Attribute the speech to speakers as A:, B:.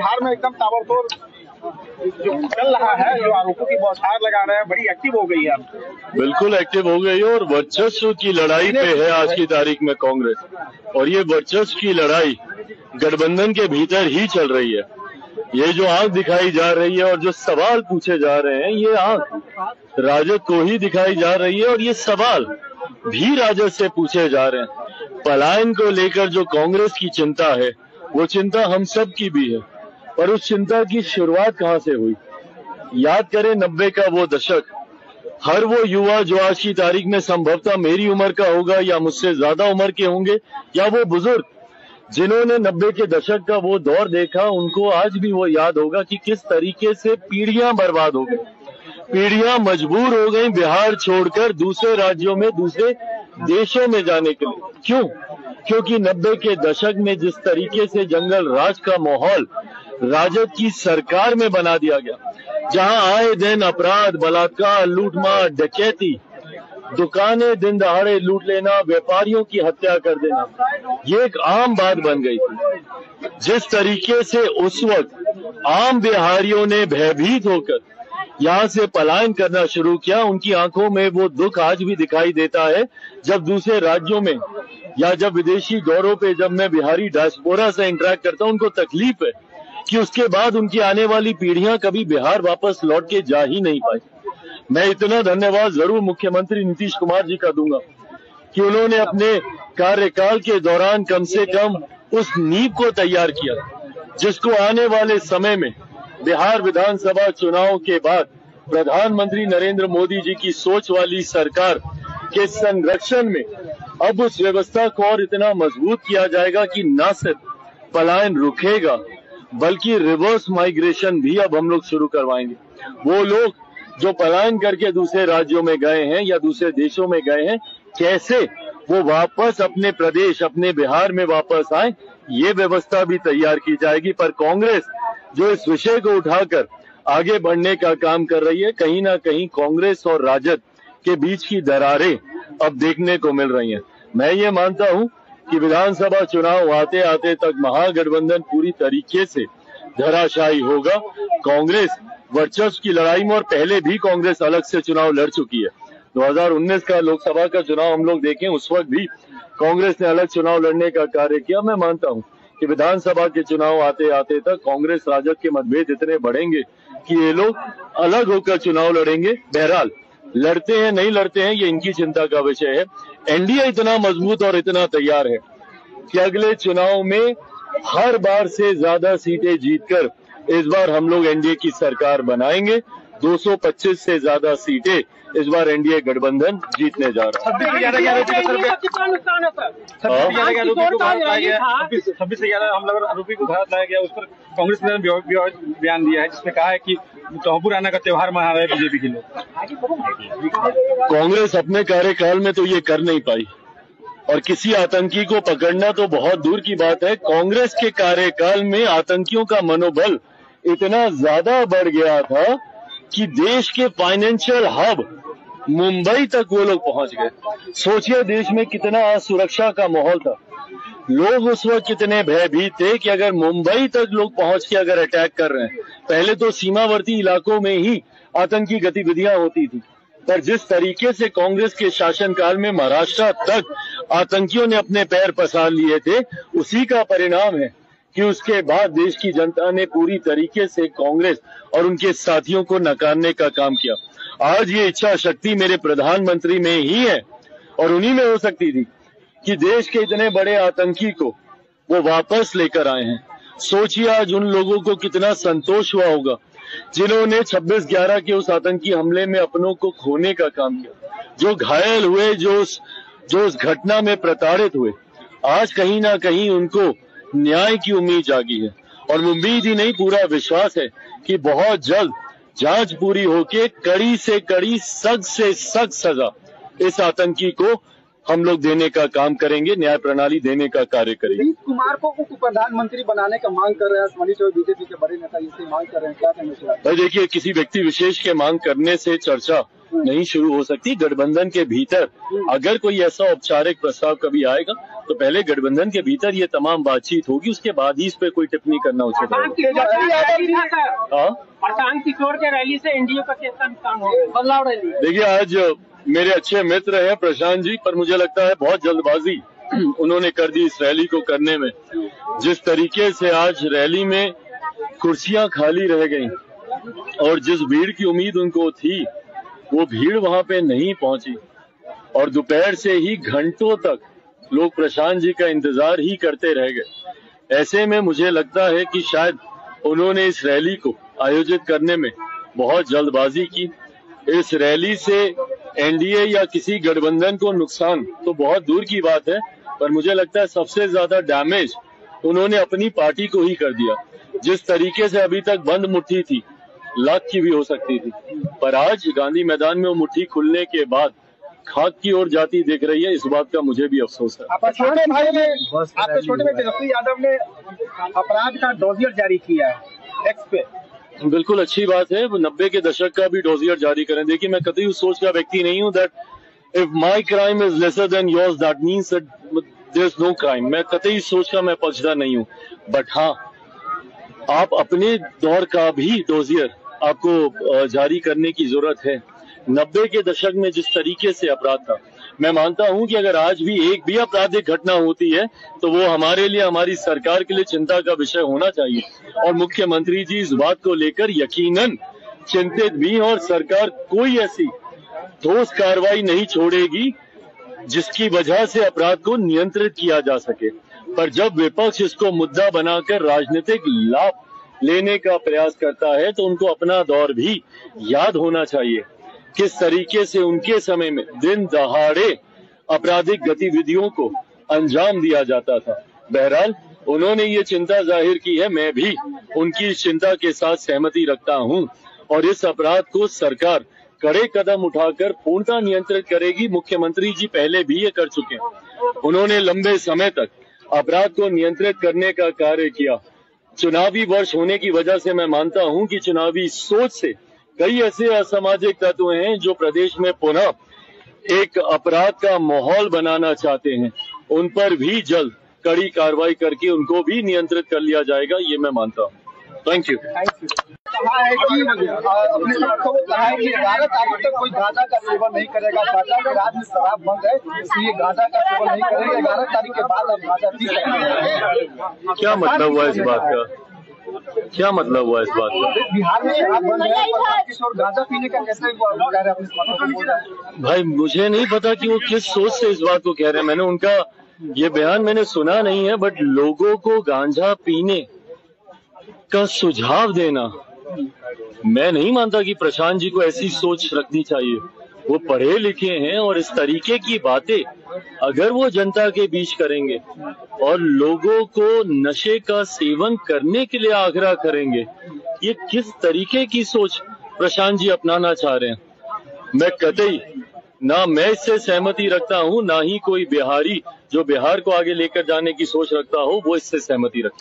A: बिहार में एकदम ताबड़तोड़ जो चल रहा है, जो आरोपों की बौछार लगा रहे हैं, बड़ी एक्टिव हो गई है।
B: बिल्कुल एक्टिव हो गई है और वर्चस्व की लड़ाई पे है आज की तारीख में कांग्रेस। और ये वर्चस्व की लड़ाई गठबंधन के भीतर ही चल रही है। ये जो आंख दिखाई जा रही है और जो सवाल पूछे जा रहे हैं, ये आंख राजद को ही दिखाई जा रही है और ये सवाल भी राजद से पूछे जा रहे हैं। पलायन को लेकर जो कांग्रेस की चिंता है, वो चिंता हम सब की भी है। पर उस चिंता की शुरुआत कहां से हुई? याद करें 90 का वो दशक। हर वो युवा जो आज की तारीख में संभवतः मेरी उम्र का होगा या मुझसे ज्यादा उम्र के होंगे, या वो बुजुर्ग जिन्होंने 90 के दशक का वो दौर देखा, उनको आज भी वो याद होगा कि किस तरीके से पीढ़ियां बर्बाद हो गई, पीढ़ियां मजबूर हो गई बिहार छोड़कर दूसरे राज्यों में, दूसरे देशों में जाने के लिए। क्यों? क्योंकि 90 के दशक में जिस तरीके से जंगल राज का माहौल राजद की सरकार में बना दिया गया, जहां आए दिन अपराध, बलात्कार, लूटमार, डकैती, दुकानें दिन दहाड़े लूट लेना, व्यापारियों की हत्या कर देना, ये एक आम बात बन गई थी। जिस तरीके से उस वक्त आम बिहारियों ने भयभीत होकर यहाँ से पलायन करना शुरू किया, उनकी आंखों में वो दुख आज भी दिखाई देता है। जब दूसरे राज्यों में या जब विदेशी दौरों पे जब मैं बिहारी डायस्पोरा से इंटरेक्ट करता हूँ, उनको तकलीफ है कि उसके बाद उनकी आने वाली पीढ़ियां कभी बिहार वापस लौट के जा ही नहीं पाई। मैं इतना धन्यवाद जरूर मुख्यमंत्री नीतीश कुमार जी का दूंगा कि उन्होंने अपने कार्यकाल के दौरान कम से कम उस नींव को तैयार किया, जिसको आने वाले समय में बिहार विधानसभा चुनाव के बाद प्रधानमंत्री नरेंद्र मोदी जी की सोच वाली सरकार के संरक्षण में अब उस व्यवस्था को और इतना मजबूत किया जाएगा कि न सिर्फ पलायन रुकेगा, बल्कि रिवर्स माइग्रेशन भी अब हम लोग शुरू करवाएंगे। वो लोग जो पलायन करके दूसरे राज्यों में गए हैं या दूसरे देशों में गए हैं, कैसे वो वापस अपने प्रदेश, अपने बिहार में वापस आए, ये व्यवस्था भी तैयार की जाएगी। पर कांग्रेस जो इस विषय को उठाकर आगे बढ़ने का काम कर रही है, कहीं ना कहीं कांग्रेस और राजद के बीच की दरारें अब देखने को मिल रही हैं। मैं ये मानता हूं कि विधानसभा चुनाव आते आते तक महागठबंधन पूरी तरीके से धराशायी होगा। कांग्रेस वर्चस्व की लड़ाई में, और पहले भी कांग्रेस अलग से चुनाव लड़ चुकी है। 2019 का लोकसभा का चुनाव हम लोग देखें, उस वक्त भी कांग्रेस ने अलग चुनाव लड़ने का कार्य किया। मैं मानता हूं कि विधानसभा के चुनाव आते आते तक कांग्रेस राजद के मतभेद इतने बढ़ेंगे कि ये लोग अलग होकर चुनाव लड़ेंगे। बहरहाल लड़ते हैं नहीं लड़ते हैं, ये इनकी चिंता का विषय है। एनडीए इतना मजबूत और इतना तैयार है कि अगले चुनाव में हर बार से ज्यादा सीटें जीतकर इस बार हम लोग एनडीए की सरकार बनाएंगे। 225 से ज्यादा सीटें इस बार एनडीए गठबंधन जीतने जा रहा है।
A: 26 से ज्यादा हम लोग आरोपी को भारत लाया गया, उस पर कांग्रेस ने बयान दिया है, जिसमें कहा है कि तोहफू राना का त्योहार मना रहे बीजेपी के लोग।
B: कांग्रेस अपने कार्यकाल में तो ये कर नहीं पाई, और किसी आतंकी को पकड़ना तो बहुत दूर की बात है। कांग्रेस के कार्यकाल में आतंकियों का मनोबल इतना ज्यादा बढ़ गया था कि देश के फाइनेंशियल हब मुंबई तक वो लोग पहुंच गए। सोचिए देश में कितना असुरक्षा का माहौल था। लोग उस वक्त कितने भयभीत थे कि अगर मुंबई तक लोग पहुंच के अगर अटैक कर रहे हैं, पहले तो सीमावर्ती इलाकों में ही आतंकी गतिविधियां होती थी, पर जिस तरीके से कांग्रेस के शासनकाल में महाराष्ट्र तक आतंकियों ने अपने पैर पसार लिए थे, उसी का परिणाम है कि उसके बाद देश की जनता ने पूरी तरीके से कांग्रेस और उनके साथियों को नकारने का काम किया। आज ये इच्छा शक्ति मेरे प्रधानमंत्री में ही है और उन्हीं में हो सकती थी कि देश के इतने बड़े आतंकी को वो वापस लेकर आए हैं। सोचिए आज उन लोगों को कितना संतोष हुआ होगा जिन्होंने 26/11 के उस आतंकी हमले में अपनों को खोने का काम किया, जो घायल हुए, जो उस घटना में प्रताड़ित हुए। आज कहीं ना कहीं उनको न्याय की उम्मीद जागी है, और उम्मीद ही नहीं, पूरा विश्वास है कि बहुत जल्द जांच पूरी होके कड़ी से कड़ी, सख्त से सख्त सजा इस आतंकी को हम लोग देने का काम करेंगे, न्याय प्रणाली देने का कार्य करेंगे।
C: नीतीश कुमार को उप प्रधानमंत्री बनाने का मांग कर रहे हैं मनीष और बीजेपी के बड़े नेता इससे मांग कर रहे हैं, क्या कहना चाहिए?
B: भाई देखिए, किसी व्यक्ति विशेष के मांग करने से चर्चा नहीं शुरू हो सकती। गठबंधन के भीतर अगर कोई ऐसा औपचारिक प्रस्ताव कभी आएगा तो पहले गठबंधन के भीतर ये तमाम बातचीत होगी, उसके बाद ही इस पे कोई टिप्पणी करना उचित है।
D: प्रशांत किशोर के रैली से एनडीए का कितना नुकसान होगा? बदलाव रैली।
B: देखिए, आज मेरे अच्छे मित्र हैं प्रशांत जी, पर मुझे लगता है बहुत जल्दबाजी उन्होंने कर दी इस रैली को करने में। जिस तरीके से आज रैली में कुर्सियां खाली रह गई और जिस भीड़ की उम्मीद उनको थी वो भीड़ वहां पे नहीं पहुंची, और दोपहर से ही घंटों तक लोग प्रशांत जी का इंतजार ही करते रह गए। ऐसे में मुझे लगता है कि शायद उन्होंने इस रैली को आयोजित करने में बहुत जल्दबाजी की। इस रैली से एनडीए या किसी गठबंधन को नुकसान तो बहुत दूर की बात है, पर मुझे लगता है सबसे ज्यादा डैमेज उन्होंने अपनी पार्टी को ही कर दिया। जिस तरीके से अभी तक बंद मुट्ठी थी, लाख की भी हो सकती थी, पर आज गांधी मैदान में वो मुट्ठी खुलने के बाद खाक की ओर जाती दिख रही है। इस बात का मुझे भी अफसोस है।
C: आपके छोटे भाई तेजस्वी यादव ने अपराध का डोजियर जारी किया है एक्स पे।
B: बिल्कुल अच्छी बात है, वो 90 के दशक का भी डोजियर जारी करें। देखिए, मैं कतई उस सोच का व्यक्ति नहीं हूँ that if my crime is lesser than yours that means there is no crime. मैं कतई इस सोच का मैं पक्षधर नहीं हूँ, बट हाँ, आप अपने दौर का भी डोजियर आपको जारी करने की जरूरत है। 90 के दशक में जिस तरीके से अपराध था, मैं मानता हूं कि अगर आज भी एक भी आपराधिक घटना होती है तो वो हमारे लिए, हमारी सरकार के लिए चिंता का विषय होना चाहिए। और मुख्यमंत्री जी इस बात को लेकर यकीनन चिंतित भी हैं, और सरकार कोई ऐसी ठोस कार्रवाई नहीं छोड़ेगी जिसकी वजह से अपराध को नियंत्रित किया जा सके। पर जब विपक्ष इसको मुद्दा बनाकर राजनीतिक लाभ लेने का प्रयास करता है तो उनको अपना दौर भी याद होना चाहिए, किस तरीके से उनके समय में दिन दहाड़े आपराधिक गतिविधियों को अंजाम दिया जाता था। बहरहाल उन्होंने ये चिंता जाहिर की है, मैं भी उनकी इस चिंता के साथ सहमति रखता हूं, और इस अपराध को सरकार कड़े कदम उठाकर पूर्णतः नियंत्रित करेगी। मुख्यमंत्री जी पहले भी ये कर चुके हैं, उन्होंने लंबे समय तक अपराध को नियंत्रित करने का कार्य किया। चुनावी वर्ष होने की वजह से मैं मानता हूं कि चुनावी सोच से कई ऐसे असामाजिक तत्व हैं जो प्रदेश में पुनः एक अपराध का माहौल बनाना चाहते हैं। उन पर भी जल्द कड़ी कार्रवाई करके उनको भी नियंत्रित कर लिया जाएगा, ये मैं मानता हूँ। Thank you.
C: कहा है कि अपने सबको कहा है कि 11 तारीख तक कोई गांजा का सेवन नहीं करेगा। गांजा के राज्य में शराब बंद है, इसलिए गांजा का सेवन नहीं करेंगे। 11 तारीख के बाद अब गांजा पी सकते।
B: क्या मतलब हुआ इस बात का? क्या मतलब हुआ इस बात का?
C: बिहार में शराब बंद है, प्रशांत किशोर गांजा पीने का कैसे कह रहे हैं अपने स्पष्ट बोल रहे हैं?
B: भाई मुझे नहीं पता कि वो किस सोच से इस बात को कह रहे हैं। मैंने उनका ये बयान मैंने सुना नहीं है, बट लोगों को गांजा पीने का सुझाव देना, मैं नहीं मानता कि प्रशांत जी को ऐसी सोच रखनी चाहिए। वो पढ़े लिखे हैं, और इस तरीके की बातें अगर वो जनता के बीच करेंगे और लोगों को नशे का सेवन करने के लिए आग्रह करेंगे, ये किस तरीके की सोच प्रशांत जी अपनाना चाह रहे हैं? मैं कतई ना मैं इससे सहमति रखता हूं, ना ही कोई बिहारी जो बिहार को आगे लेकर जाने की सोच रखता हो वो इससे सहमति रखता।